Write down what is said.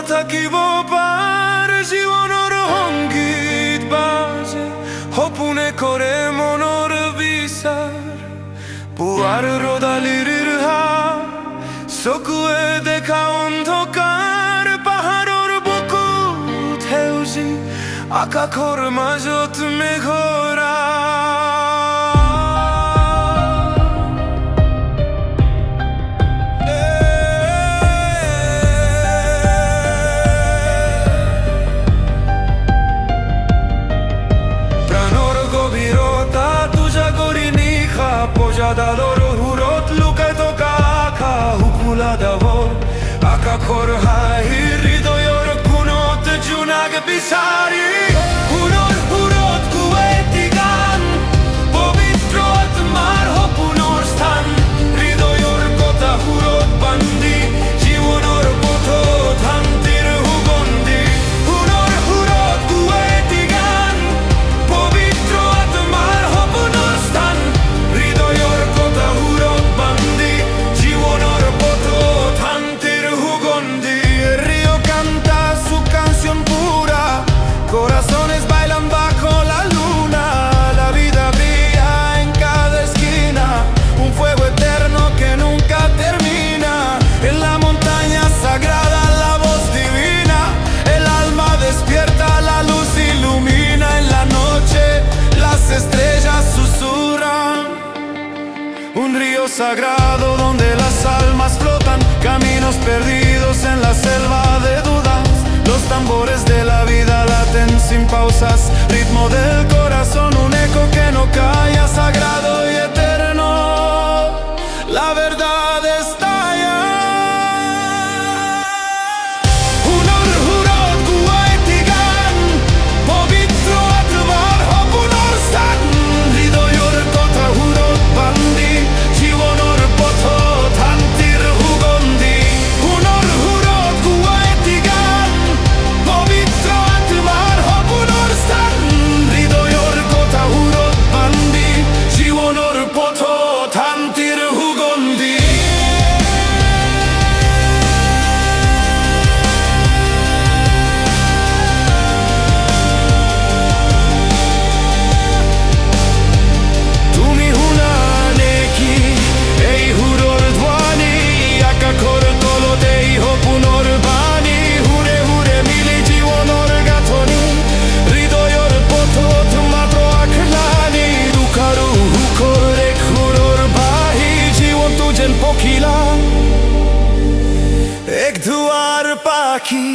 নাথাকিব পাৰ জীৱনৰ সংগীত বাজে সপোনে কৰে মনৰ বিচাৰ পুৱাৰ ৰদালিৰ হাত চকুৱে দেখা অন্ধকাৰ পাহাৰৰ বুকুত সেউজী আকাশৰ মাজত মেঘৰা পজাদালৰ সুৰত লুকাই থকা আশা শুকুলা দাব আকাশৰ হাঁহি হৃদয়ৰ কোণত জোনাক বিচাৰি সুৰৰ সুৰত গোৱা এটি গান পবিত্ৰ আত্মাৰ সপোনৰ স্থান হৃদয়ৰ কথা সুৰত বান্ধি জীৱনৰ পথত শান্তিৰ সুগন্ধি সুৰৰ সুৰত গোৱা এটি গান পবিত্ৰ আত্মাৰ সপোনৰ স্থান corazones bailan bajo la luna, la vida brilla en cada esquina, un fuego eterno que nunca termina, en la montaña sagrada la voz divina, el alma despierta, la luz ilumina, en la noche las estrellas susurran, un río sagrado donde las almas flotan, caminos perdidos en la selva de dudas, los tambores de la vida laten sin pausas, ritmo del corazón, un eco que no calla, sagrado y eterno, la verdad está allá. Hunor hurot guaiti gan, povitro atvar hopunor stan, hridoyor kota hurot bandi, jivonor pothot hantir hugondi. Hunor hurot guaiti gan, পবিত্র আত্মার সপোনৰ স্থান হৃদয়ৰ কথা সুৰত বান্ধি জীৱনৰ পথত শান্তিৰ সুগন্ধি তুমি শুনা নেকি এই সুৰৰ ধ্বনি আকাশৰ তলত এই সপোনৰ বাণী সুৰে সুৰে মিলি জীৱনৰ গাঁথনি হৃদয়ৰ পথত মাত্ৰ আখলানি দুখ আৰু সুখৰ এক সুৰৰ বাঁহী জীৱনটো যেন পখিলা এক ধোঁৱাৰ পাখি